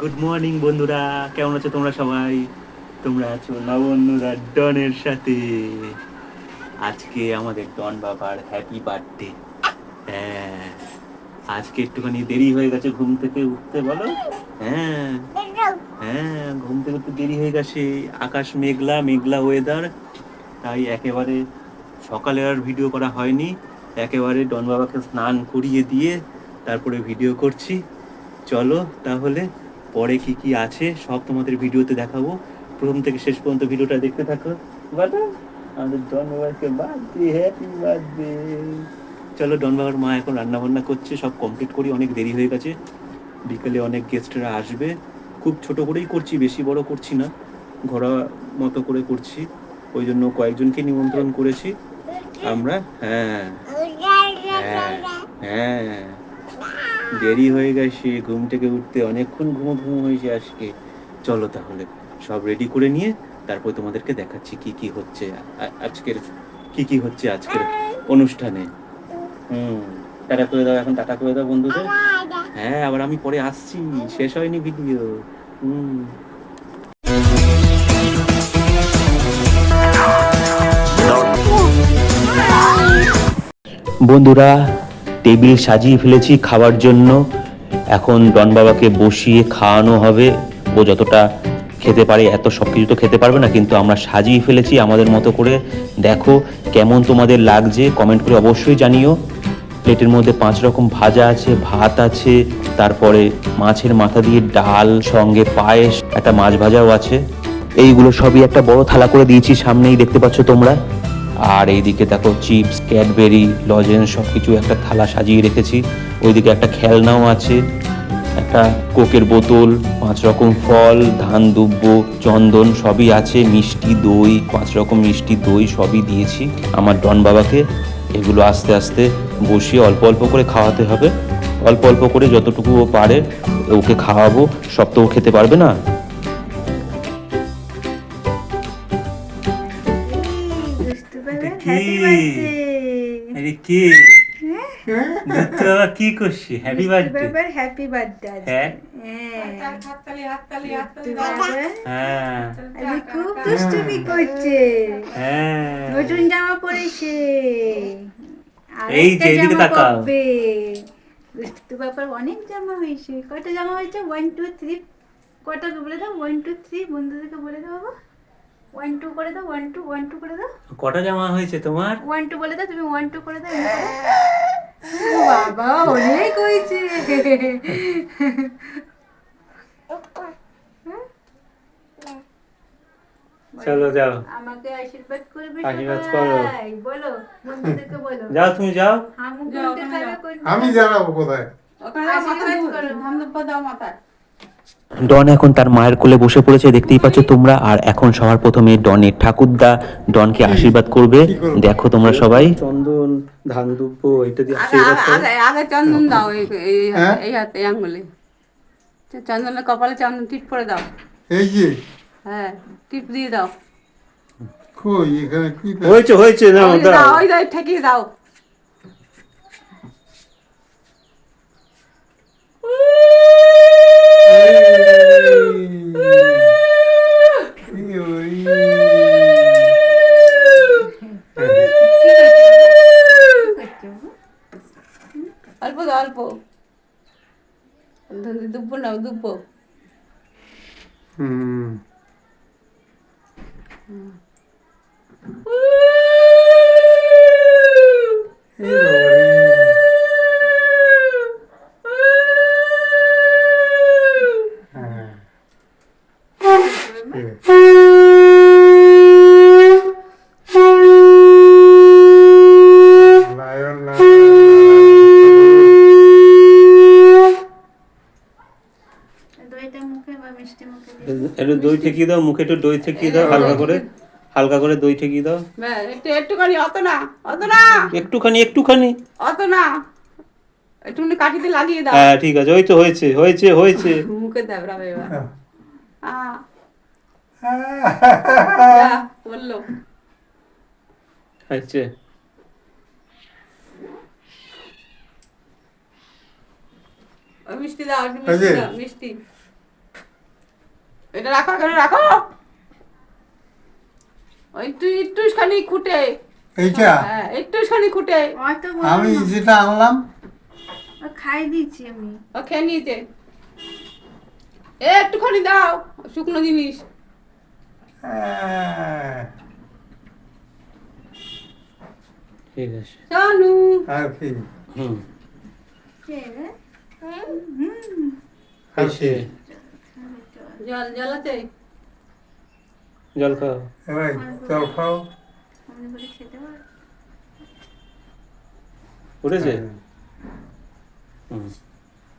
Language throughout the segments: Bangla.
গুড মর্নিং বন্ধুরা, কেমন আছো তোমরা সবাই? তোমরা আছো লাবণ্যরা ডনের সাথে। আজকে আমাদের ডন বাবার হ্যাপি বার্থডে। হ্যাঁ, আজকে একটুখানি দেরি হয়ে গেছে ঘুম থেকে উঠতে, বলো। হ্যাঁ, হ্যাঁ, ঘুম থেকে একটু দেরি হয়ে গেছে। আকাশ মেঘলা মেঘলা ওয়েদার, তাই একেবারে সকালে আর ভিডিও করা হয়নি। একেবারে ডন বাবাকে স্নান করিয়ে দিয়ে তারপরে ভিডিও করছি। চলো তাহলে পরে কি কি আছে সব তোমাদের ভিডিওতে দেখাবো। প্রথম থেকে শেষ পর্যন্ত ভিডিওটা দেখতে থাকো। বলো আমাদের ডন বাবাকে বার্থডে, হ্যাপি বার্থডে। চলো, ডন বাবার মা এখন রান্না বান্না করছে, সব কমপ্লিট করি, অনেক দেরি হয়ে গেছে। বিকেলে অনেক গেস্টরা আসবে। খুব ছোট করেই করছি, বেশি বড় করছি না, ঘরোয়া মতো করে করছি। ওই জন্য কয়েকজনকে নিমন্ত্রণ করেছি আমরা। হ্যাঁ, হ্যাঁ, হ্যাঁ, দেরি হয়ে গেছে ঘুম থেকে উঠতে, অনেকক্ষণ ঘুমো ঘুমো হয়েছে আজকে। চলো তাহলে সব রেডি করে নিয়ে তারপর তোমাদেরকে দেখাচ্ছি কি কি হচ্ছে আজকের, কি কি হচ্ছে আজকের অনুষ্ঠানে। হুম, টাটা করে দাও, এখন টাটা করে দাও বন্ধুদের। হ্যাঁ, আবার আমি পরে আসছি, শেষ হয়নি ভিডিও। হুম, বন্ধুরা, টেবিল সাজিয়ে ফেলেছি খাওয়ার জন্য। এখন ডন বাবাকে বসিয়ে খাওয়ানো হবে। ও যতটা খেতে পারে, এত সব কিছু তো খেতে পারবে না, কিন্তু আমরা সাজিয়ে ফেলেছি আমাদের মতো করে। দেখো কেমন তোমাদের লাগছে, কমেন্ট করে অবশ্যই জানিও। প্লেটের মধ্যে 5 রকম ভাজা আছে, ভাত আছে, তারপরে মাছের মাথা দিয়ে ডাল, সঙ্গে পায়েস, একটা মাছ ভাজাও আছে। এইগুলো সবই একটা বড় থালা করে দিয়েছি, সামনেই দেখতে পাচ্ছ তোমরা। আর এইদিকে দেখো চিপস, ক্যাডবেরি, লজেন্স সব কিছু একটা থালা সাজিয়ে রেখেছি। ওইদিকে একটা খেলনাও আছে, একটা কোকের বোতল, 5 রকম ফল, ধান দুব্ব, চন্দন সবই আছে, মিষ্টি দই, 5 রকম মিষ্টি দই সবই দিয়েছি আমার ডন বাবাকে। এগুলো আস্তে আস্তে বসিয়ে অল্প অল্প করে খাওয়াতে হবে। অল্প অল্প করে যতটুকু ও পারে ওকে খাওয়াবো, সব তো ও খেতে পারবে না। দুষ্টু বাবা এটা কি? Happy birthday. আরে কি দুষ্টু বাবা কি করছি? হ্যাপি দুষ্টু বার্থডে। বাবার হ্যাপি বার্থডে আজকে। হ্যাঁ, দুষ্টু বাবা হ্যাঁ, আজকে খুব দুষ্টুমি করছে। হ্যাঁ, নতুন জামা পরেছে, আর এই একটা যে এদিকে জামা তাকাও। পরবে। দুষ্টু বাবার অনেক জামা হয়েছে। কয়টা জামা হয়েছে? 1 2 3। কয়টা বলে দাও? 1 2 3 বন্ধুদেরকে বলে দাও বাবা। 1 2 করে দাও। 1 2 1 2 করে দাও। কটা জামা হয়েছে তোমার? 1 2 বলে দাও। তুমি 1 2 করে দাও। এমনি করে। বাবা অনেক হয়েছে। চলো যাও, আমাকে আশীর্বাদ করবে আশীর্বাদ করো। সবাই। বলো বন্ধুদেরকে বলো। যাও, তুমি যাও। হামু গুনতে থাকবে কোন। আমি জানাবো কোথায়। আশীর্বাদ করো। ডন এখন তার মায়ের কোলে বসে পড়েছে, দেখতেই পাচ্ছ তোমরা। আর এখন সবার প্রথমে ডনের ঠাকুরদা ডনকে আশীর্বাদ করবে। কি করবো? দেখো তোমরা সবাই, চন্দন, ধান দুব্ব এটা দিয়ে আশীর্বাদ করো। আগে চন্দন দাও হ্যাঁ? এই হাতে, এই আঙ্গুলে চন্দনের কপালে চন্দন টিপ করে দাও। এই যে হ্যাঁ, টিপ দিয়ে দাও। কই এখানে কি হয়েছে হয়েছে, না ওই যে দাও, ওই দাও, ঠেকিয়ে দাও। অল্প দাও, অল্প। দুব্বো নাও, দুব্বো। হুম এই বাবা রে। হ্যাঁ। লায়ন না। দইটা মুখে বা মিষ্টি মুখে দিয়ে একটু দই ঠেকিয়ে দাও, মুখে একটু দই ঠেকিয়ে দাও, হালকা করে, হালকা করে দই ঠেকিয়ে দাও। ব্যাস, একটুখানি, অত না, অত না, একটুখানি একটুখানি। অত না, একটুখানি কাঠিতে লাগিয়ে দাও। হ্যাঁ ঠিক আছে, ওই তো হয়েছে হয়েছে হয়েছে। মুখে দেব রাবে এবার। বললো হয়েছে। ওই মিষ্টি দাও, একটু এই যে। মিষ্টি দাও, মিষ্টি। এটা রাখো, এখানে রাখো। ওই একটুখানি খুঁটে, এইটা হ্যাঁ একটুখানি খুঁটে। অত আমি যেটা আনলাম খাই দিচ্ছি আমি। ও খেয়ে নিয়েছে। একটুখানি দাও, শুকনো জিনিস। ঠিক আছে। জানু আর কি হুম কে রে? এসে জল আছে? জল খাও। এবার জল খাও আমি বলে খেতে পারো? উঠেছে? হ্যাঁ। হুম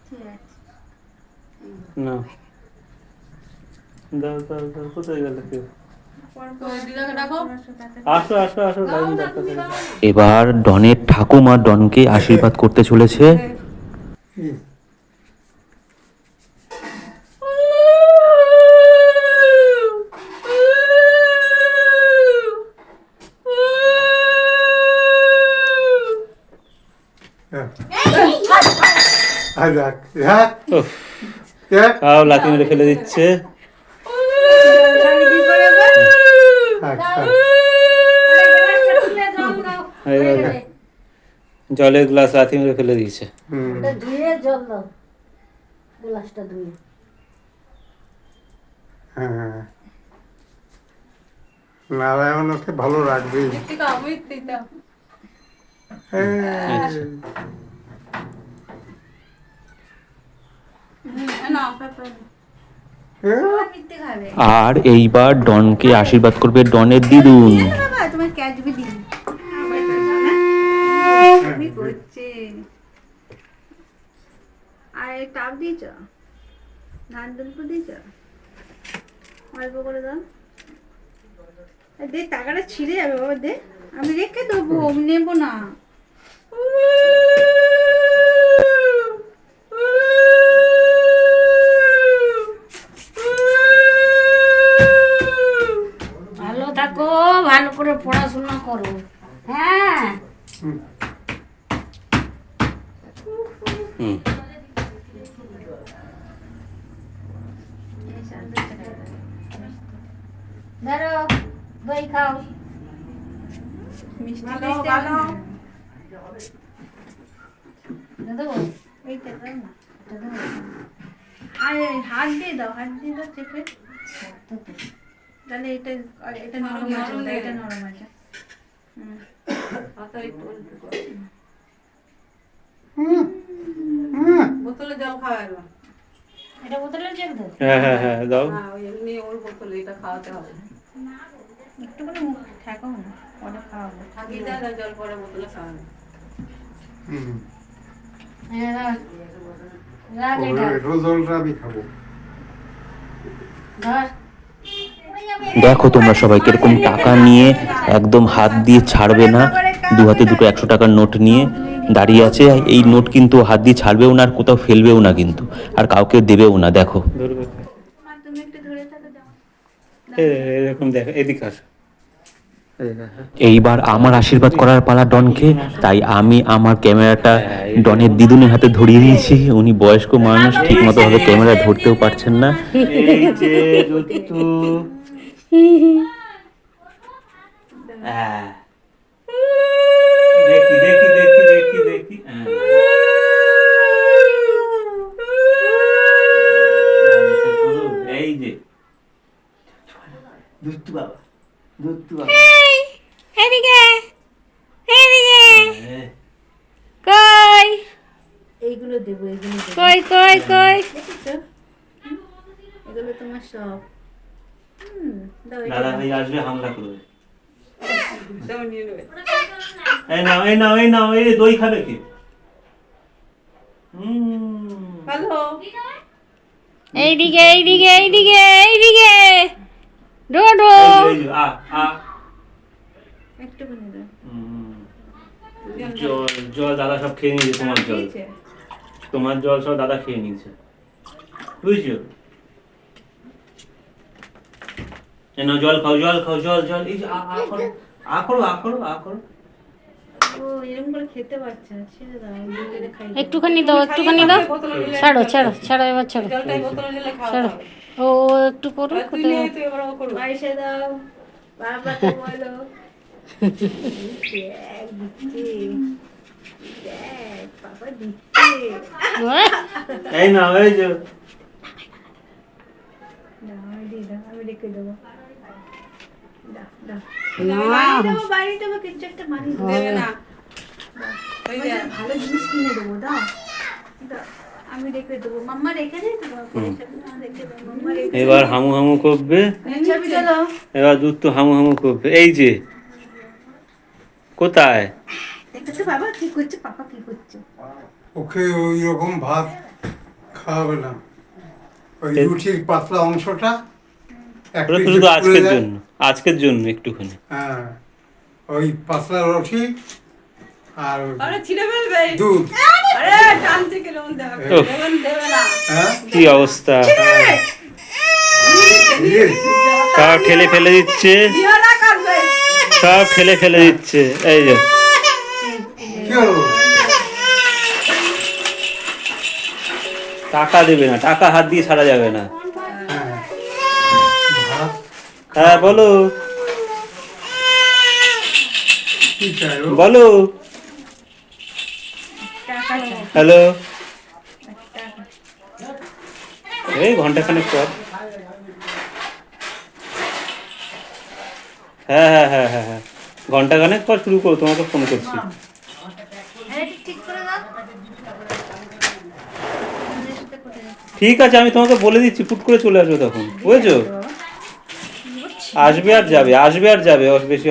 ঠিক আছে। না দাও দাও দাও, কোথায় গেল কেউ? দিদাকে ডাকো। আসো আসো আসো, দাও লাইন না, ডাক্তার তুমি সাহেব। দাও। এবার ডনের ঠাকুমা ডনকে আশীর্বাদ করতে চলেছে। কি? আর রাখ রাখ উফ, রাখ তাও লাথি মেরে ফেলে দিচ্ছে। আমি কি করে এবার? থাক থাক এবার জলের গ্লাস লাথি মেরে ফেলে দিয়েছে। হুম ধুয়ে জল দাও, গ্লাসটা ধুয়ে। হ্যাঁ নারায়ণ ওকে ভালো রাখবে মিষ্টি খাও, মিষ্টি দাও। নাও। মিথ্যে খাবে। আর এইবার ডনকে আশীর্বাদ করবে ডনের দিদুন। বাবা তোমার ক্যাচবি দিন। কি করছে? আর টাপ দিয়েছ? ধান দুলপুর দিয়েছ? অল্প করে দাও। দে, টাকাটা ছিঁড়ে যাবে বাবা, দে। আমি রেখে দেবো, আমি নেবো না। ভালো থাকো, ভালো করে পড়াশোনা করো। হ্যাঁ হুম ধরো, দই খাও। মিষ্টি ভালো, দিতে ভালো। হবে না। দেবো, এইটা দাও না। এটা দেবো। আর এই হাত দিয়ে দাও, হাত দিয়ে দাও চেপে। তাহলে এটা এটা নরম আছে, নরম এটা নরম আছে। হাতে একটু অল্প করে। বোতলে জল খাওয়া এলো। এটা বোতলে জল দাও। হ্যাঁ হ্যাঁ হ্যাঁ দাও। হ্যাঁ, ওই এমনি ওর বোতলে এটা খাওয়াতে হবে। একটুখানি মুখ ঠেকাও না, পরে খাওয়াবো। থাকিয়ে দেয় না, জল পরে বোতলে খাওয়াবে। হুম হ্যাঁ, রাখ। রাখ এটা। এটো জলটা আমি খাবো ধর। দেখো তোমরা সবাই কিরকম টাকা নিয়ে একদম হাত দিয়ে ছাড়বে না, দু হাতে দুটো 100 টাকার নোট নিয়ে দাঁড়িয়ে আছে। এই নোট কিন্তু হাত দিয়ে ছাড়বেও না, আর কোথাও ফেলবেও না কিন্তু, আর কাউকে দেবেও না। দেখো মা, তুমি একটু ধরে থাকো, যাও। এরকম দেখো, এদিকে আসো। এইবার আমার আশীর্বাদ করার পালা ডনকে, তাই আমি আমার ক্যামেরাটা ডনের দিদুনের হাতে ধরিয়ে দিয়েছি। উনি বয়স্ক মানুষ, ঠিক মতো ভাবে ক্যামেরা ধরতেও পারছেন না। এই যে দুত্তু। দেখি দেখি দেখি দেখি দেখি। এই যে দুত্তু বাবা, দুত্তু বাবা। এদিকে, এদিকে। কই, এইগুলো দেবো, এইগুলো দেবো। কই, কই, কই। দেখেছো? এগুলো তোমার সব। দাও এটা দাদা দাও। ভাই আসবে, হামলা করবে। দাও, নিয়ে নেবে। এই নাও এই নাও এই নাও, এই দই খাবে কি? ভালো। এইদিকে, এইদিকে, এইদিকে, এইদিকে। ডোডো। আ আ একটুখানি দাও। জল জল দাদা সব খেয়ে নিয়েছে, তোমার জল, দিয়েছে? তোমার জল সব দাদা খেয়ে নিয়েছে, বুঝছো? এই নাও জল খাও, জল খাও, জল জল। এই যে আ আ করো, আ করো, আ করো, আ করো। ও এরকম করে খেতে পারছে না, ছেড়ে দাও, দুধ এনে খাই দাও। একটুখানি দাও, একটুখানি দাও। ছাড়ো ছাড়ো ছাড়ো, এবার ছাড়ো জলটাই বোতলে ঢেলে খাওয়া ছাড়ো। হবে। ও একটু করো, তুই কোথায় নিয়ে তুই এবার ও করবি। পয়সা দাও, বাবা তো বলো। দেখ, দিচ্ছে। দেখ, বাবা দিচ্ছে। এই না ওই যে দাও, আমি দিয়ে দাও, আমি রেখে দেবো। দাও, দাও। না। বানিয়ে দেবো, বানিয়ে দেবো, কিছু একটা বানিয়ে দেবো। দেবে না। ওই যে, আমাদের ভালো জিনিস কিনে দেবো, দাও। দাও, আমি রেখে দেবো। মাম্মা রেখে দেয় তো বাবা, পয়সা না রেখে দেবো, মাম্মা রেখে দেয়। এবার হামু হামু করবে, ছবি তোলো। এবার দুধ তো হামু হামু করবে। এই যে কোথায় দেখতেছো বাবা কি করছে, পাপা কি করছে? ওকে ওই রকম ভাত খাওয়াবে না, ওই রুটির পাতলা অংশটা এক ওটা তো পিঠে শুধু পুড়ে আজকের যায়। জন্য, আজকের জন্য একটুখানি। হ্যাঁ, ওই পাতলা রুটি আর আরে ছিঁড়ে ফেলবে। দুধ। আরে টানছে কিরকম দেবে। উফ। দেবে না। হ্যাঁ, কি অবস্থা, দিয়ে সব ঠেলে ফেলে দিচ্ছে, দিও না কাটবে। সব ঠেলে ফেলে দিচ্ছে। এই যে কি হলো? টাকা দেবে না, টাকা হাত দিয়ে ছাড়া যাবে না। হ্যাঁ, ভাত হ্যাঁ বলো কি চাই ও? বলো, হ্যালো, এই ঘন্টাখানেক পর। হ্যাঁ হ্যাঁ হ্যাঁ হ্যাঁ হ্যাঁ, ঘন্টাখানেক পর শুরু করো, তোমাকে ফোন করছি। আরে ঠিক করে দাও। আমাদের সাথে কোথায় যাচ্ছে? ঠিক আছে, আমি তোমাকে বলে দিচ্ছি, ফুট করে চলে আসবে তখন, বুঝেছো? আসবে আর যাবে, আসবে আর যাবে, বেশি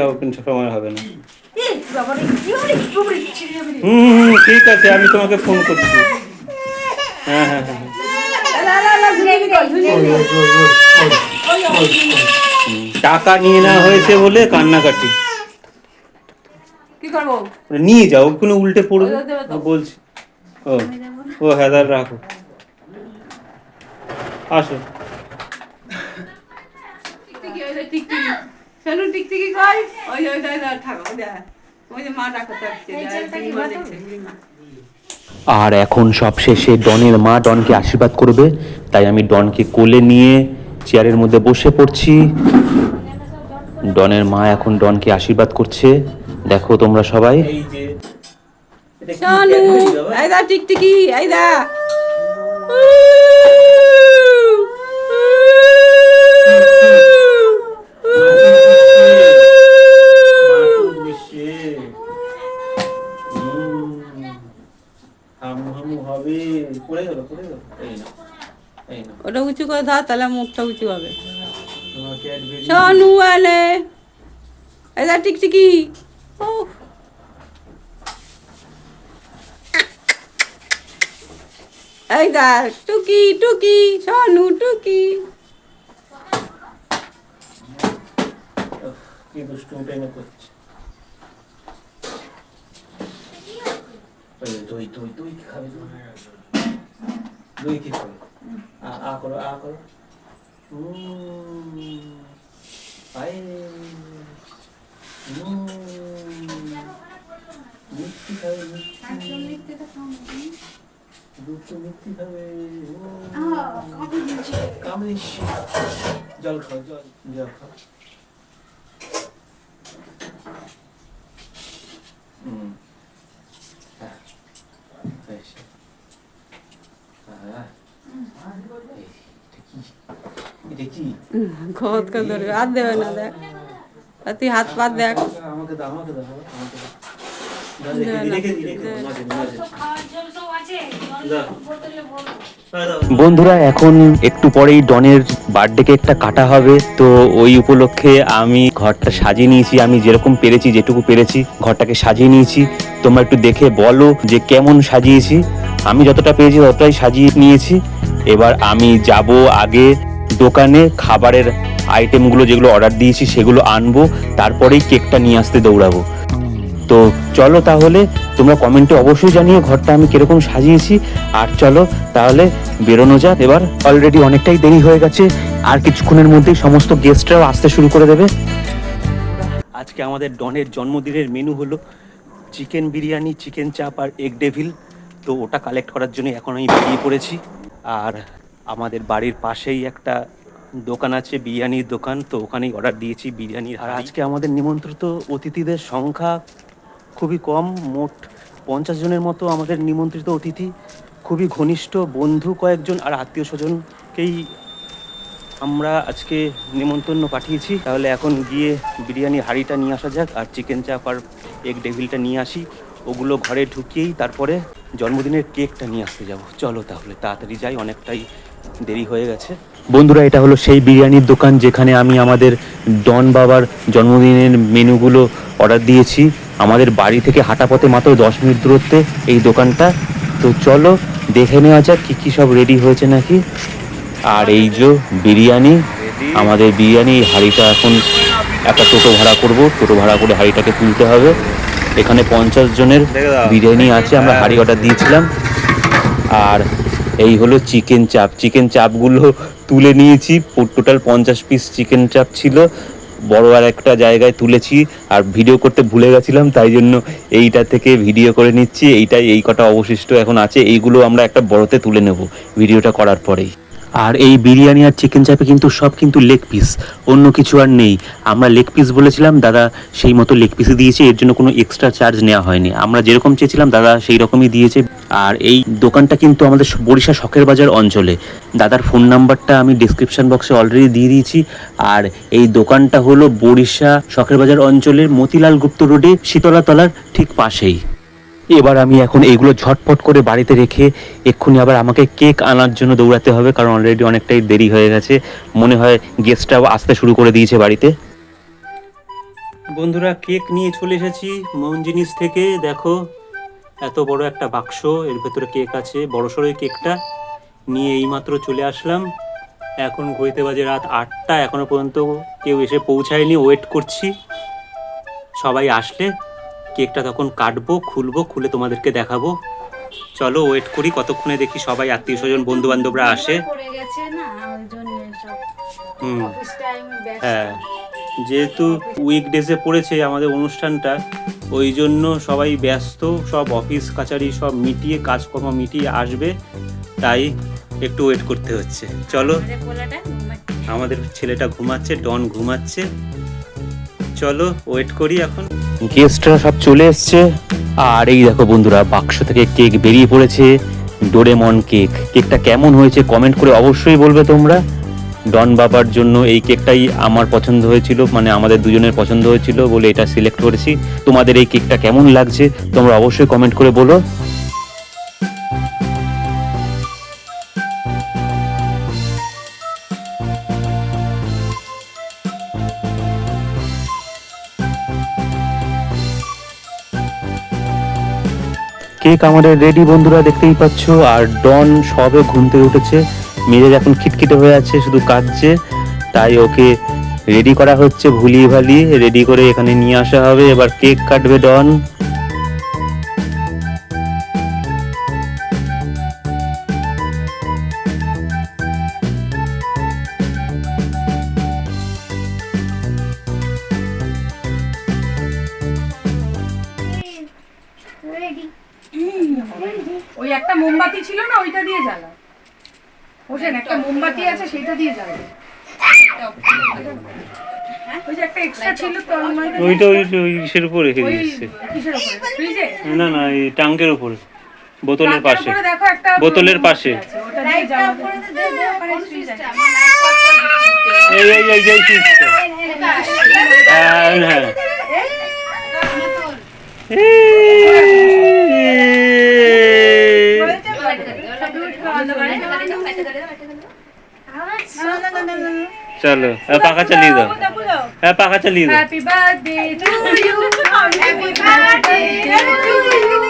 সময় হবে না। এই বাবা রে, কি হলো? বাবা রে, ছিঁড়ে যাবে রে। ঠিক আছে, আমি তোমাকে ফোন করছি। হ্যাঁ হ্যাঁ হ্যাঁ হ্যাঁ। টাকা নিয়ে নেওয়া হয়েছে বলে কান্নাকাটি। কি করবো? নিয়ে যাও, কোনো উল্টে পড়বে, ওই দেবে তো। বলছি। ও ও হেদার রাখো, আসো। টিকটিকি, ওই যে টিকটিকি। শোনো টিকটিকি কই? ওই যে, ওই যে, ওই যে, থাকো, ওই যে। ওই যে মা ডাকতে আসছে। বুড়িমা দেখছে, বুড়িমা। আর এখন সব শেষে ডনের মা ডনকে আশীর্বাদ করবে, তাই আমি ডনকে কোলে নিয়ে চেয়ারের মধ্যে বসে পড়ছি। ডনের মা এখন ডনকে আশীর্বাদ করছে, দেখো তোমরা সবাই। এই যে এটা কি শানু, ক্যাডবেরি বাবা? এই দা টিকটিকি, এই দা। মাটুর মিশে। হামু হামু হবে, পড়ে গেল, পড়ে গেল। এই না, এই না, ওটা উঁচু করে ধর, তাহলে মুখটা উঁচু হবে। তোমার ক্যাডবেরি। শানু আলে, এই দা টিকটিকি। উফ। এই দা টুকি টুকি, শানু টুকি। কি দুষ্টু উঠে করছে। ওই যে দই দই দই কি খাবে তুমি? দই কি খাবে? আ করো, আ করো। আই মিষ্টি খাবে, মিষ্টি দুটো মিষ্টি খাবে। কামড়ে জল খাও, জল জল খাও। ঘত করে ধরবে, হাত দেবে না, দেখ। আর তুই হাত পা দেখ। আমাকে দাও, আমাকে দাও, আমাকে দাও। রেখে দিই, রেখে দিই, মাঝে মাঝে। খাওয়ার জল সব আছে, দাও। বোতলে ভরো। বন্ধুরা এখন একটু পরেই ডনের বার্থডে কেকটা কাটা হবে, তো ওই উপলক্ষে আমি ঘরটা সাজিয়ে নিয়েছি, আমি যেরকম পেরেছি, যেটুকু পেরেছি ঘরটাকে সাজিয়ে নিয়েছি। তোমরা একটু দেখে বলো যে কেমন সাজিয়েছি। আমি যতটা পেরেছি ততটাই সাজিয়ে নিয়েছি। এবার আমি যাব আগে দোকানে খাবারের আইটেমগুলো যেগুলো অর্ডার দিয়েছি সেগুলো আনবো, তারপরেই কেকটা নিয়ে আসতে দৌড়াবো। তো চলো তাহলে, তোমরা কমেন্টে অবশ্যই জানিও ঘরটা আমি কিরকম সাজিয়েছি। আর চলো তাহলে বেরোনো যাক এবার, অলরেডি অনেকটাই দেরি হয়ে গেছে, আর কিছুক্ষণের মধ্যেই সমস্ত গেস্টরাও আসতে শুরু করে দেবে। আজকে আমাদের ডনের জন্মদিনের মেনু হলো চিকেন বিরিয়ানি, চিকেন চাপ আর এগ ডেভিল। তো ওটা কালেক্ট করার জন্য এখন আমি বেরিয়ে পড়েছি। আর আমাদের বাড়ির পাশেই একটা দোকান আছে, বিরিয়ানির দোকান, তো ওখানেই অর্ডার দিয়েছি বিরিয়ানির। আর আজকে আমাদের নিমন্ত্রিত অতিথিদের সংখ্যা খুবই কম, মোট 50 জনের মতো আমাদের নিমন্ত্রিত অতিথি। খুবই ঘনিষ্ঠ বন্ধু কয়েকজন আর আত্মীয় স্বজনকেই আমরা আজকে নিমন্ত্রণ পাঠিয়েছি। তাহলে এখন গিয়ে বিরিয়ানি হাঁড়িটা নিয়ে আসা যাক, আর চিকেন চাপ আর এগ ডেভিলটা নিয়ে আসি। ওগুলো ঘরে ঢুকিয়েই তারপরে জন্মদিনের কেকটা নিয়ে আসতে যাব। চলো তাহলে তাড়াতাড়ি যাই, অনেকটাই দেরি হয়ে গেছে। বন্ধুরা, এটা হলো সেই বিরিয়ানির দোকান যেখানে আমি আমাদের ডন বাবার জন্মদিনের মেনুগুলো অর্ডার দিয়েছি। আমাদের বাড়ি থেকে হাঁটা পথে মাত্র 10 মিনিট দূরত্বে এই দোকানটা। তো চলো দেখে নেওয়া যাক কী কী সব রেডি হয়েছে নাকি। আর এই যে বিরিয়ানি, আমাদের বিরিয়ানি হাঁড়িটা এখন একটা টোটো ভাড়া করব, টোটো ভাড়া করে হাঁড়িটাকে তুলতে হবে। এখানে 50 জনের বিরিয়ানি আছে, আমরা হাঁড়ি অর্ডার দিয়েছিলাম। আর এই হলো চিকেন চাপ, চিকেন চাপগুলো তুলে নিয়েছি। টোটাল 50 পিস চিকেন চাপ ছিল, বড় আর একটা জায়গায় তুলেছি। আর ভিডিও করতে ভুলে গেছিলাম, তাই জন্য এইটা থেকে ভিডিও করে নিচ্ছি। এই কটা অবশিষ্ট এখন আছে, এইগুলো আমরা একটা বড়তে তুলে নেব ভিডিওটা করার পরেই। আর এই বিরিয়ানি আর চিকেন চাপে কিন্তু সব কিন্তু লেগ পিস, অন্য কিছু আর নেই। আমরা লেগ পিস বলেছিলাম, দাদা সেই মতো লেগ পিসই দিয়েছে, এর জন্য কোনো এক্সট্রা চার্জ নেওয়া হয়নি। আমরা যেরকম চেয়েছিলাম দাদা সেই রকমই দিয়েছে। আর এই দোকানটা কিন্তু আমাদের বরিশা শখের বাজার অঞ্চলে। দাদার ফোন নাম্বারটা আমি ডিসক্রিপশন বক্সে অলরেডি দিয়ে দিয়েছি। আর এই দোকানটা হলো বরিশা শখের বাজার অঞ্চলের মতিলাল গুপ্ত রোডে শীতলা তলার ঠিক পাশেই। এবার আমি এখন এইগুলো ঝটপট করে বাড়িতে রেখে এক্ষুনি আবার আমাকে কেক আনার জন্য দৌড়াতে হবে, কারণ অলরেডি অনেকটাই দেরি হয়ে গেছে। মনে হয় গেস্টরাও আসতে শুরু করে দিয়েছে বাড়িতে। বন্ধুরা, কেক নিয়ে চলে এসেছি মন জিনিস থেকে। দেখো এত বড় একটা বাক্স, এর ভেতরে কেক আছে, বড়সড় কেকটা নিয়ে এইমাত্র চলে আসলাম। এখন ঘড়িতে বাজে রাত 8টা, এখনো পর্যন্ত কেউ এসে পৌঁছায়নি, ওয়েট করছি। সবাই আসলে কেকটা তখন কাটবো, খুলবো, খুলে তোমাদেরকে দেখাবো। চলো ওয়েট করি কতক্ষণে দেখি সবাই আত্মীয় স্বজন বন্ধু বান্ধবরা আসে। পড়ে গেছে না, ওই জন্য সব হুম, অফিস টাইম ব্যস্ত। হ্যাঁ, যেহেতু উইকডেজে পড়েছে আমাদের অনুষ্ঠানটা, ওই জন্য সবাই ব্যস্ত, সব অফিস কাচারি সব মিটিয়ে, কাজকর্ম মিটিয়ে আসবে, তাই একটু ওয়েট করতে হচ্ছে। চলো, আমাদের পোলাটা ঘুমাচ্ছে। আমাদের ছেলেটা ঘুমাচ্ছে, ডন ঘুমাচ্ছে। চলো ওয়েট করি এখন। গেস্টরা সব চলে এসছে। আর এই দেখো বন্ধুরা, বাক্স থেকে কেক বেরিয়ে পড়েছে, ডোরেমন কেক। কেকটা কেমন হয়েছে কমেন্ট করে অবশ্যই বলবে তোমরা। ডন বাবার জন্য এই কেকটাই আমার পছন্দ হয়েছিল, মানে আমাদের দুজনের পছন্দ হয়েছিল বলে এটা সিলেক্ট করেছি। তোমাদের এই কেকটা কেমন লাগছে তোমরা অবশ্যই কমেন্ট করে বলো। কেক আমাদের রেডি বন্ধুরা, দেখতেই পাচ্ছ। আর ডন সবে ঘুম থেকে উঠেছে, মেজাজ এখন খিটখিটে হয়ে আছে, শুধু কাঁদছে। তাই ওকে রেডি করা হচ্ছে, ভুলিয়ে ভালিয়ে রেডি করে এখানে নিয়ে আসা হবে। এবার কেক কাটবে ডন। ওই একটা মোমবাতি ছিল না, ওইটা দিয়ে জ্বালা। ওখানে একটা মোমবাতি আছে, সেটা দিয়ে জ্বালা। ওই যে একটা এক্সট্রা ছিল তো আমার ওইটা ওই ইসের উপর রেখে ওই দিয়েছে। কিসের উপরে? ফ্রিজে? না না, এই টাঙ্কের উপর, বোতলের পাশে, তারপরে দেখো একটা বোতলের পাশে। আছে, ওটা দিয়ে জ্বালা। এই এই এই এই সুইচটা। হ্যাঁ হ্যাঁ। চলো পাখা চালিয়ে দাও, হ্যাঁ পাখা চালিয়ে দাও। Happy birthday to you, happy birthday to you,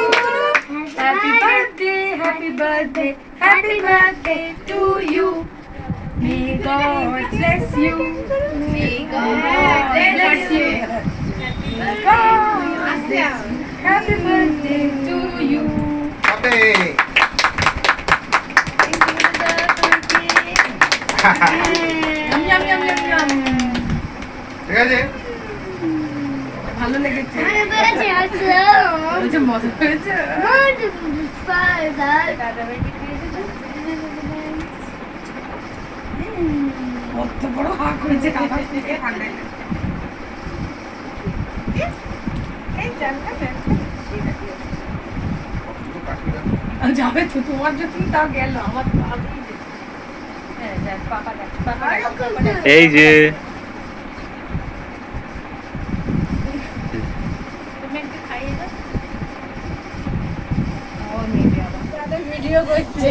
happy birthday, happy birthday, happy birthday to you. May God bless you, may God bless you, may God bless you, happy birthday to you. Yum yum yum yum yum. ঠিক আছে ভালো লেগেছে বলছে মজা হয়েছে কত বড় হাঁ করেছে আকাশ থেকে ঠান্ডা যাবে তো তোমার যখন তাও গেল আমার তো আগেই যেত। হ্যাঁ দেখ পাপা দেখ পাপা এই যে তুমি একটু খাইয়ে দাও। ভিডিও করছে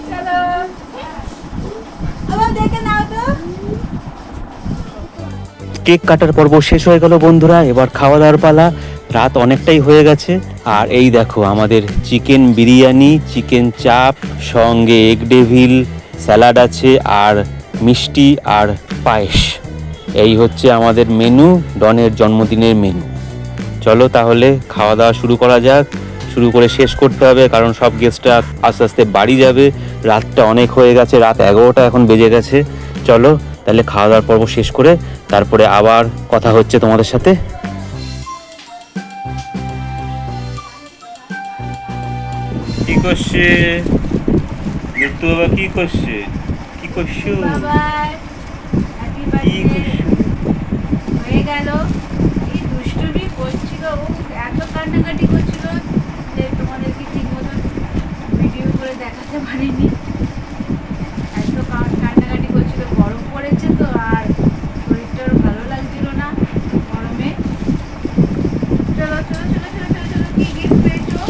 চলো আবার দেখে নাও তো। কেক কাটার পর্ব শেষ হয়ে গেল বন্ধুরা, এবার খাওয়া দাওয়ার পালা। রাত অনেকটাই হয়ে গেছে। আর এই দেখো আমাদের চিকেন বিরিয়ানি, চিকেন চাপ, সঙ্গে এগ ডেভিল, স্যালাড আছে, আর মিষ্টি আর পায়েস। এই হচ্ছে আমাদের মেনু, ডনের জন্মদিনের মেনু। চলো তাহলে খাওয়া দাওয়া শুরু করা যাক। শুরু করে শেষ করতে হবে, কারণ সব গেস্টরা আস্তে আস্তে বাড়ি যাবে। রাতটা অনেক হয়ে গেছে, রাত 11টা এখন বেজে গেছে। চলো তাহলে খাওয়া দাওয়ার পর্ব শেষ করে তারপরে আবার কথা হচ্ছে তোমাদের সাথে। কি করছে বিট্টু বাবা? কি করছে? কি করছো? বাবাই হ্যাপি কি বার্থডে করছো? হয়ে গেল। এই দুষ্টুমি করছিল, ও এত কান্নাকাটি করছিল যে তোমাদেরকে ঠিক মতন ভিডিও করে দেখাতে পারিনি। এত কান্নাকাটি করছিল, গরম পড়েছে তো, আর শরীরটার ভালো লাগছিল না গরমে। চলো চলো চলো চলো চলো চলো, কি গিফট পেয়েছো?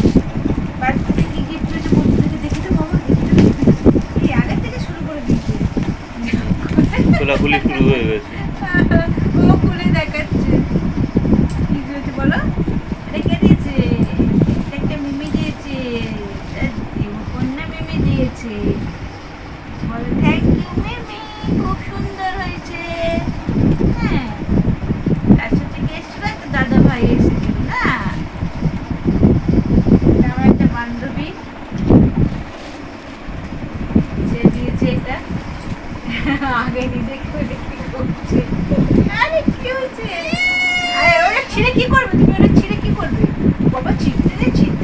বাচ্চাতে কি গিফট পেয়েছো বন্ধুদেরকে দেখে তো বাবা, দেখে তো এই আগের থেকে শুরু করে দিয়েছে। খোলাখুলি শুরু হয়ে গেছে। ও খুলে দেখাচ্ছে কি হয়েছে বলো। রেখে দিয়েছে, এটা একটা মিমি দিয়েছে, কন্যা মিমি দিয়েছে। বলো থ্যাংক ইউ মিমি, খুব সুন্দর হয়েছে। হ্যাঁ, তার সাথে কে এসেছিল? একটা দাদা ভাই এসেছিল না, এটা আমার একটা বান্ধবী, সে দিয়েছে এটা। আগে নিজে খুলে কি করছে? আরে কি হয়েছে? আরে ওটা ছিঁড়ে কি করবে তুমি? ওটা ছিঁড়ে কি করবে বাবা? ছিঁড়তে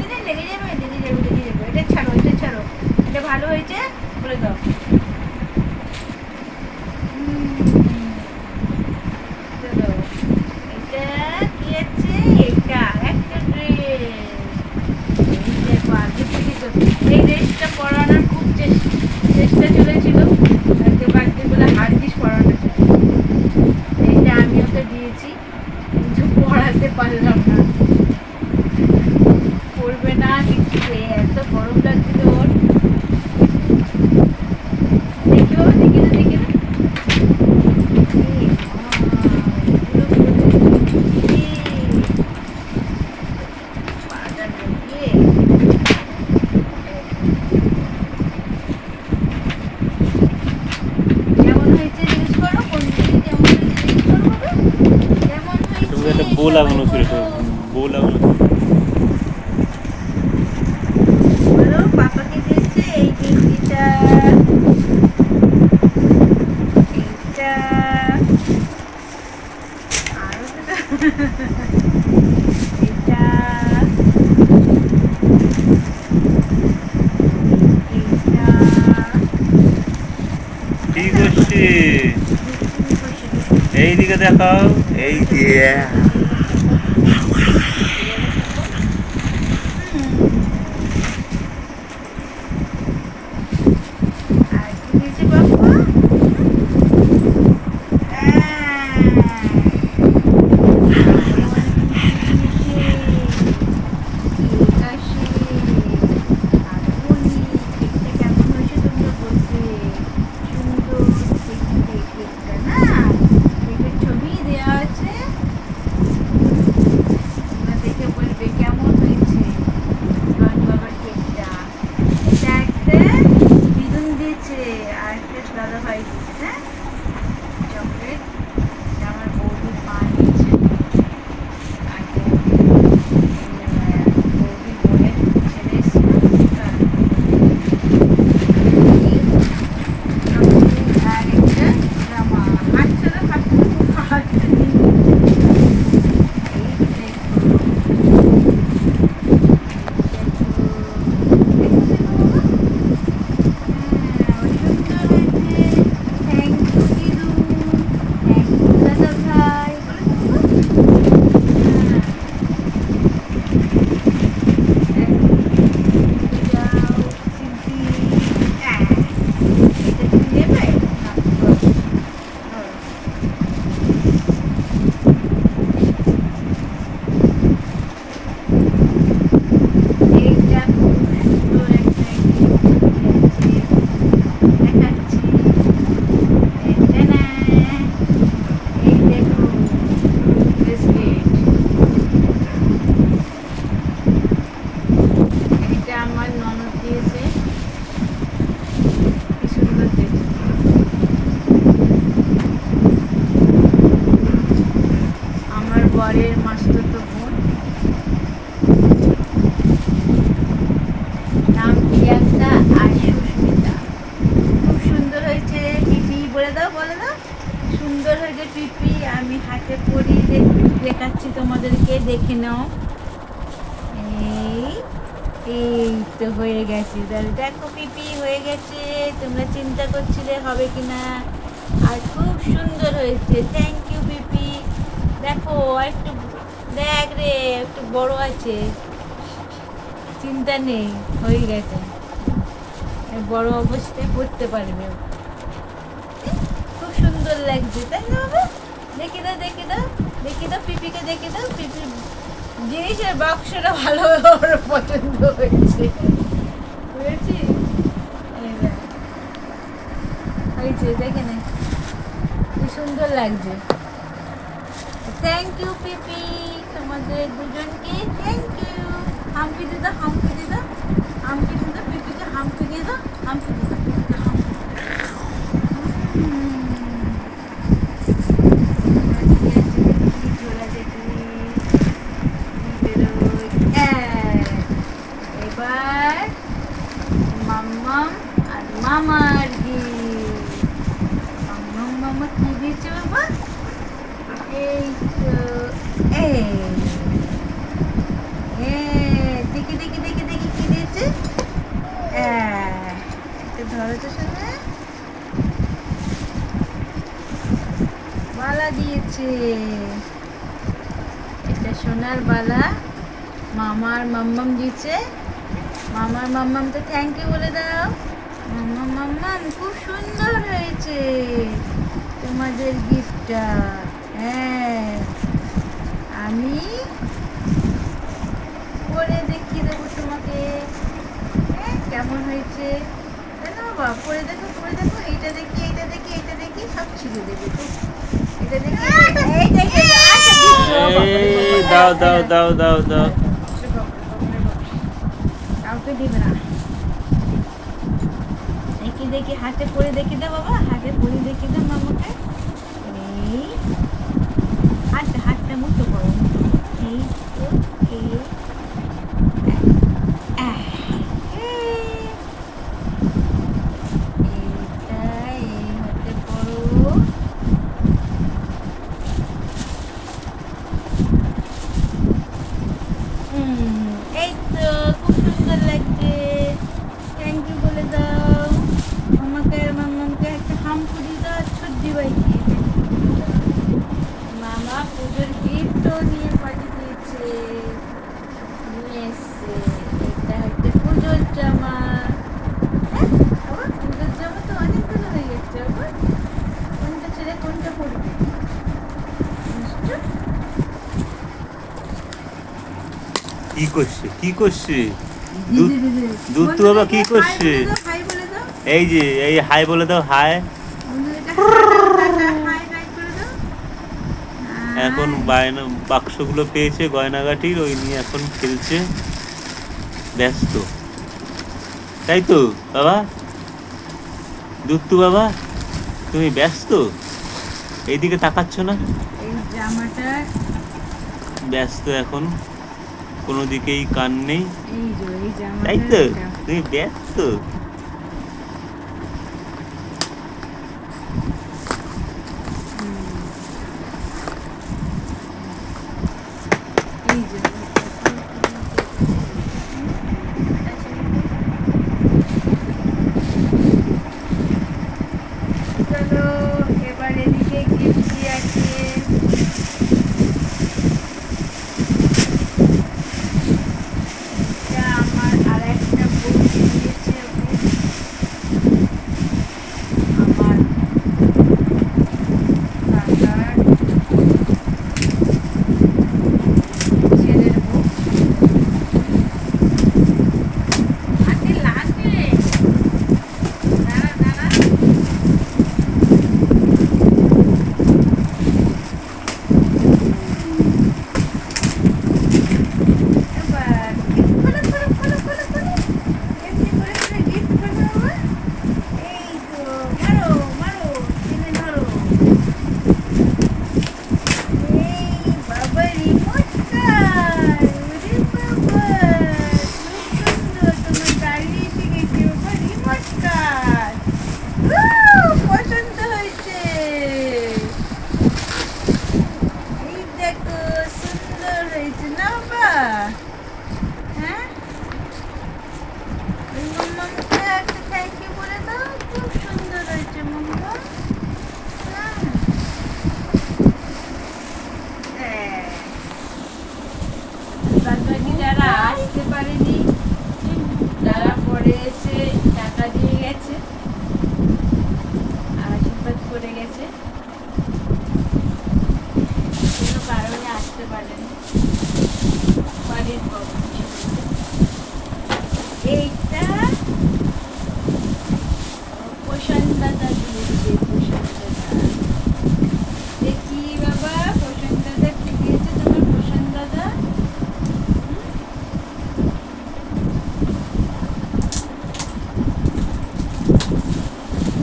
দে লেগে যাবে, লেগে যাবে, লেগে যাবে। এটা ছাড়ো, এটা ছাড়ো। এটা ভালো হয়েছে বলে দাও। চলো, এটা কি আছে? এটা একটা ড্রেস। এই দেখো, আগে থেকে তো এই ড্রেসটা পরানোর খুব চেষ্টা চলেছিল। বার্থডে বলে হার জিনিস পরানো যায়, এইটা আমি ওকে দিয়েছি, কিন্তু পড়াতে পারলাম না, পড়বে না কিছু। এত গরম লাগছিল ওর। দেখো দেখি না, দেখি না। কেমন হয়েছে জিজ্ঞেস করো, কোন দিকে কেমন হয়েছে জিজ্ঞেস করো বাবা। কেমন তুমি হয়েছে একটা বউ লাগানো ছিল, তো বউ লাগানো ছিল। বলো, পাপাকে দিয়েছে এই গেঞ্জিটা, এইটা, আরো দুটো, এইটা, এইটা। কি করছে? এইদিকে দেখাও, এই যে আর কি দিয়েছে বাবা? ছবি দেওয়া আছে, দেখে বলবে কেমন হয়েছে বাবার কেকটা। এটা একটা দিদুন দিয়েছে, আর একটা দাদা ভাই দিয়েছে। হ্যাঁ, চকলেট আমার বৌদির মা দিয়েছে, আর বৌদির বোনের ছেলে এসেছিল, আর একটা জামা। হাত ছাড়া, হাত ছাড়া খুব পিপি, আমি হাতে পরি দেখাচ্ছি তোমাদেরকে, দেখে নাও। এই তো হয়ে গেছে, তাহলে দেখো পিপি হয়ে গেছে। তোমরা চিন্তা করছিলে হবে কিনা, আর খুব সুন্দর হয়েছে। থ্যাংক ইউ পিপি। দেখো একটু দেখ রে, একটু বড় আছে, চিন্তা নেই, হয়ে গেছে। বড় অবস্থায় পড়তে পারবে, খুব সুন্দর লাগছে, তাই না বাবা? দেখে দাও, দেখে দাও, দেখে দাও পিপিকে, দেখে দাও। পিপির জিনিসের বাক্সটা ভালো ওর পছন্দ হয়েছে, বুঝেছি? হয়েছে, দেখে নে কি সুন্দর লাগছে। থ্যাংক ইউ পিপি, তোমাদের দুজনকে থ্যাংক ইউ। হাম্পি দিয়ে দাও, হাম্পি দিয়ে দাও, হাম্পি দিয়ে দাও, পিপিকে হাম্পি দিয়ে দাও, হাম্পি দিয়ে দাও, পিপিকে হাম্পি দিয়ে দাও। এবার মাম্মাম আর মামার গিফট। মাম্মাম মামা কি দিয়েছে বাবা? এই তো দেখি দেখি দেখি দেখি কি দিয়েছে। একটু ধরো তো শোনা, বালা দিয়েছে। এটা সোনার বালা মামার মাম্মাম দিয়েছে। মামার মাম্মাম তো থ্যাংক ইউ বলে দাও। মাম্মাম মাম্মাম খুব সুন্দর হয়েছে তোমাদের গিফটটা। হ্যাঁ, আমি পরে দেখিয়ে দেবো তোমাকে। হ্যাঁ, কেমন হয়েছে তাই না বাবা? পরে দেখো, পরে দেখো, এইটা দেখি, এইটা দেখি, এইটা দেখি, সব ছিঁড়ে দেবে তো। এটা দেখি, এইটা দেখি। আচ্ছা, এই দাও দাও দাও দাও দাও। কাউকে দিবে না। দেখি দেখি, হাতে পরে দেখি দাও বাবা, হাতে পরে দেখি দাও মামাকে। এই হাতটা মুঠো করো, এই তো, এই এইটা এই হাতে করো। এই তো খুব সুন্দর লাগছে। থ্যাংক ইউ বলে দাও আমাকে আর মামাকে। একটা হামপুরি দাও, ছুটি বাইকে। মামা পুজোর গিফটও নিয়ে পাঠিয়ে দিয়েছে, নিয়ে এসছে। এটা হচ্ছে পুজোর জামা। হ্যাঁ বাবা, পুজোর জামা তো অনেকগুলো হয়ে যাচ্ছে বাবা। কোনটা ছেড়ে কোনটা পড়বে? কি করছে, কি করছে? দুধ বাবা কি করছে? হাই বলে দাও, এই যে এই হাই বলে দাও, হাই। এখন বায়না বাক্সগুলো পেয়েছে গয়নাগাটির, ওই নিয়ে এখন খেলছে, ব্যস্ত, তাই তো বাবা? দুত্তু বাবা, তুমি ব্যস্ত, এইদিকে তাকাচ্ছ না? এই জামাটা, ব্যস্ত এখন, কোনো দিকেই কান নেই, এই যে এই জামাটা, তাই তো? তুমি ব্যস্ত। এই যে চলো এবার এদিকে গিফট কি আছে। এটা আমার আর একটা বউ দিয়েছে ওকে। গেছে, কোনো কারণে আসতে পারেনি বাড়ির প্রবলেম। এইটা পোষণ দাদা দিয়েছে, পোষণ দাদা। দেখি বাবা, পোষণ দাদা কি দিয়েছে তোমার পোষণ দাদা?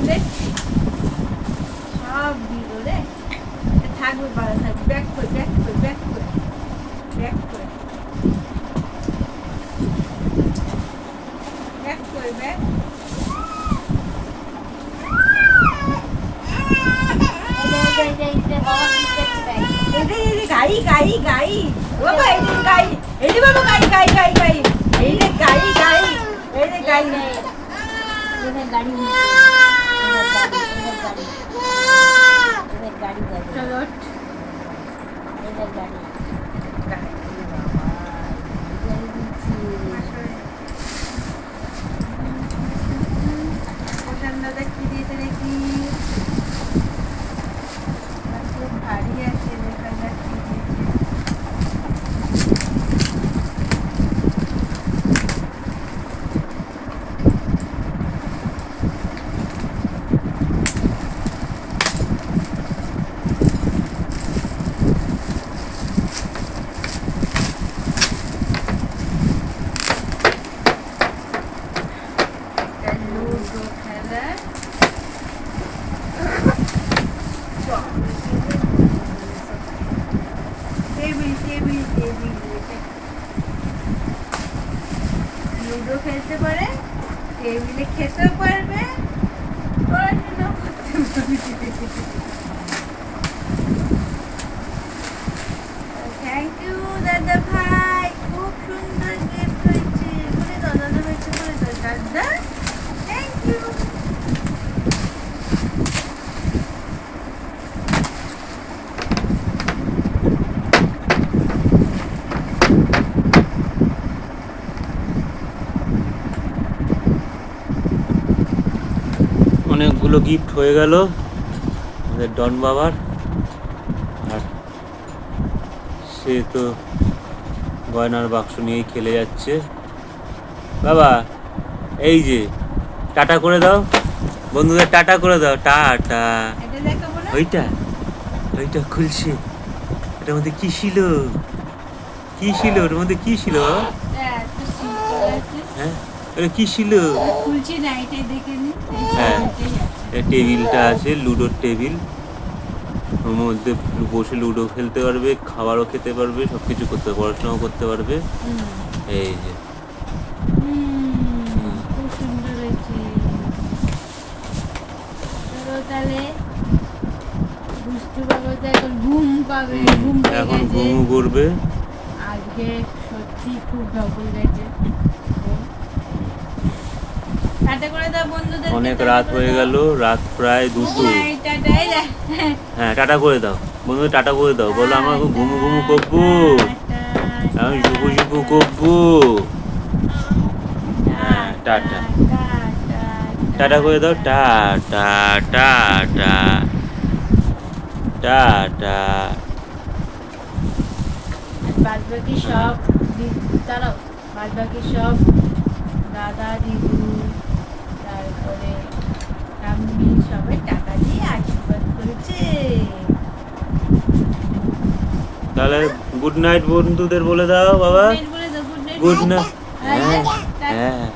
দেখছি সব দিল রে, থাকবে ভালো থাকবে। ব্যাক করে ব্যাক করে ব্যাক করে ব্যাক করে ব্যাক করে ব্যাক। গাই গাই গাই বাবা, এই যে গাই, এই যে বাবা গাই গাই গাই গাই, এই যে গাই গাই, এই যে গাই। চলো দাদা কি দিয়েছে দেখি, ভারী আছে, দেখা যাক কি দিয়েছে। লুডো খেলা, টেবিল টেবিল টেবিল, লুডো খেলতে পারে, টেবিলে খেতেও পারবে, পড়াশোনা করতে পারবে। থ্যাংক ইউ দাদা ভাই, খুব সুন্দর গিফট হয়েছে। বলে দাও দাদা ভাইকে, বলে দাও দাদা থ্যাংক ইউ। অনেকগুলো গিফট হয়ে গেল আমাদের ডন বাবার, আর সে তো গয়নার বাক্স নিয়েই খেলে যাচ্ছে। বাবা এই যে টাটা করে দাও, বন্ধুদের টাটা করে দাও, টাটা। এটা দেখাবো না? ওইটা ওইটা খুলছে, এটার মধ্যে কি ছিল, কি ছিল ওর মধ্যে, কি ছিল বাবা? হ্যাঁ, তো simple আছে। হ্যাঁ ওটা কি ছিল? খুলছি না, এটাই দেখে নি। হ্যাঁ। এটাই আছে। এই টেবিলটা আছে, লুডোর টেবিল, ওর মধ্যে বসে লুডো খেলতে পারবে, খাবারও খেতে পারবে, সব কিছু করতে পারবে, পড়াশোনাও করতে পারবে। এই যে খুব সুন্দর হয়েছে। চলো তাহলে, দুষ্টু বাবা তো এখন ঘুম পাবে, ঘুম পেয়ে এখন গেছে। ঘুমু করবে। আজকে সত্যি খুব ধকল গেছে। টাটা করে দাও বন্ধুদের। অনেক রাত হয়ে গেল, রাত প্রায় 2টো। হ্যাঁ টাটা করে দাও বন্ধুদের, টাটা করে দাও, বলো আমার ঘুমু ঘুমু করবো, আমি শুভু শুভু করবো। হ্যাঁ টাটা, টাটা করে দাও, টাটা টাটা টাটা। বাদ বাকি সব দাঁড়াও, বাদ বাকি সব দাদা দিদু তারপরে ঠাম্মি সবাই টাকা দিয়ে আশীর্বাদ করেছে। তাহলে গুড নাইট বন্ধুদের বলে দাও বাবা। Good night. হ্যাঁ হ্যাঁ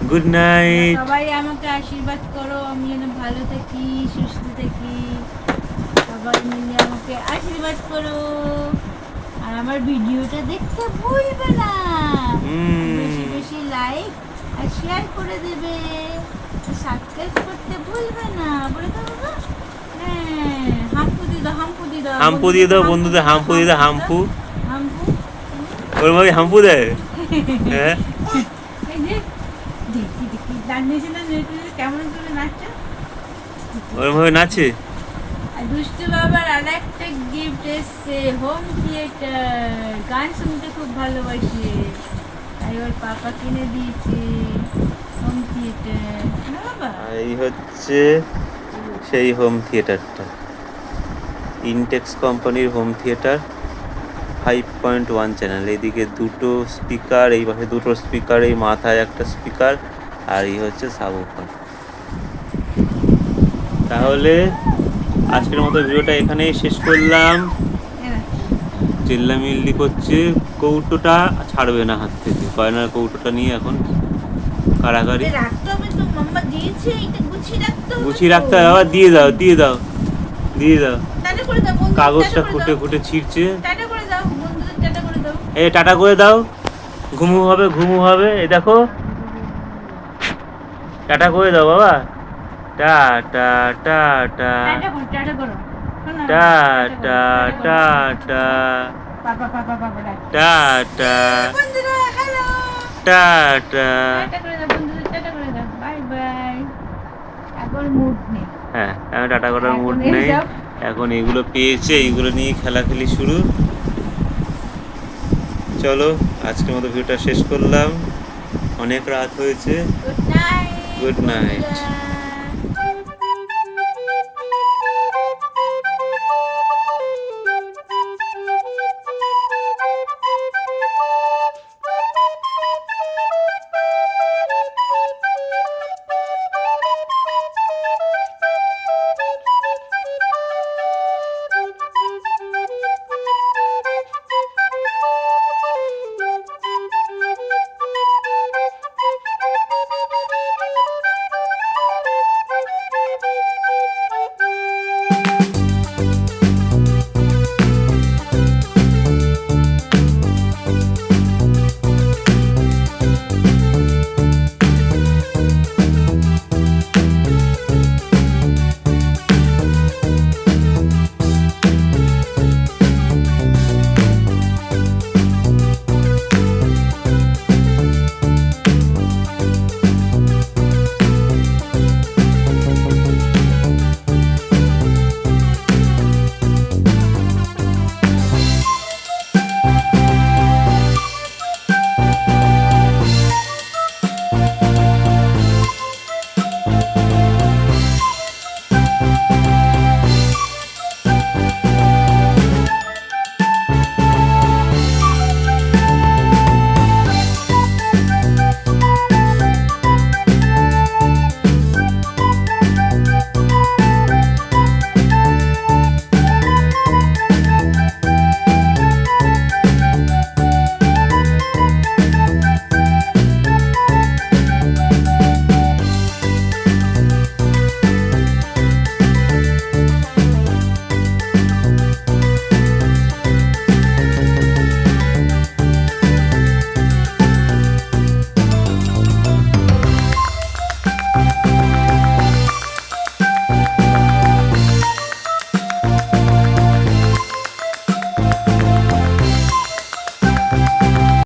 গুড নাইট। সবাই আমাকে আশীর্বাদ করো, আমি যেন ভালো থাকি, সুস্থ থাকি। সবাই মিলে আমাকে আশীর্বাদ করো, আর আমার ভিডিওটা দেখতে ভুলবে না। বেশি বেশি লাইক আর শেয়ার করে দেবে, সাবস্ক্রাইব করতে ভুলবে না, বলে দাও বাবা। হ্যাঁ, হাম্পু দিয়ে দাও, হাম্পু দিয়ে দাও, হাম্পু দিয়ে দাও বন্ধুদের, হাম্পু দিয়ে দাও, হাম্পু। হাম্পু। ওর ভাই হাম্পু দেয়। হ্যাঁ এই যে দেখি দেখি দাঁড়িয়েছে না, কেমন করে নাচছে। ওর ভাবে নাচে। আর দুষ্টু বাবার আর একটা গিফট এসছে, হোম থিয়েটার। গান শুনতে খুব ভালোবাসে, তাই ওর পাপা কিনে দিয়েছে হোম থিয়েটার। না বাবা, এই হচ্ছে সেই হোম থিয়েটারটা, ইনটেক্স কোম্পানির হোম থিয়েটার 5.1 চ্যানেল। এইদিকে দুটো স্পিকার, এই পাশে দুটো স্পিকার, এই মাথায় একটা স্পিকার, আর এই হচ্ছে সাবউফার। তাহলে আজকের মতো ভিডিওটা এখানেই শেষ করলাম। চিল্লামিল্লি করছে, কৌটোটা ছাড়বে না হাত থেকে, গয়নার কৌটোটা নিয়ে এখন কারাকারি। রাখতে হবে তো, মাম্মা দিয়েছে, এটা গুছিয়ে রাখতে হবে। গুছিয়ে রাখতে হবে, আবার দিয়ে দাও দিয়ে দাও দিয়ে দাও। টাটা করে দাও বন্ধুদের, কাগজটা টাটা করে খুঁটে দাও। খুঁটে ছিঁড়ছে। টাটা করে দাও বন্ধুদের, টাটা করে দাও। এই টাটা করে দাও, ঘুমু হবে ঘুমু হবে। এই দেখো, টাটা করে দাও বাবা, টাটা টাটা টাটা করো, টাটা করো। শোনো, টাটা টাটা পাপা পাপা পাপা ডাক। টাটা বন্ধুরা হ্যালো, টাটা। টাটা করে দাও বন্ধুদের, টাটা করে দাও, বাই বাই। এখন মুড নেই। হ্যাঁ, এখন টাটা করার মুড এখন নেই, এইসব। এখন এগুলো পেয়েছে, এইগুলো নিয়ে খেলাখেলি শুরু। চলো আজকের মতো ভিডিওটা শেষ করলাম, অনেক রাত হয়েছে। Good night. Good night. বন্ধুরা।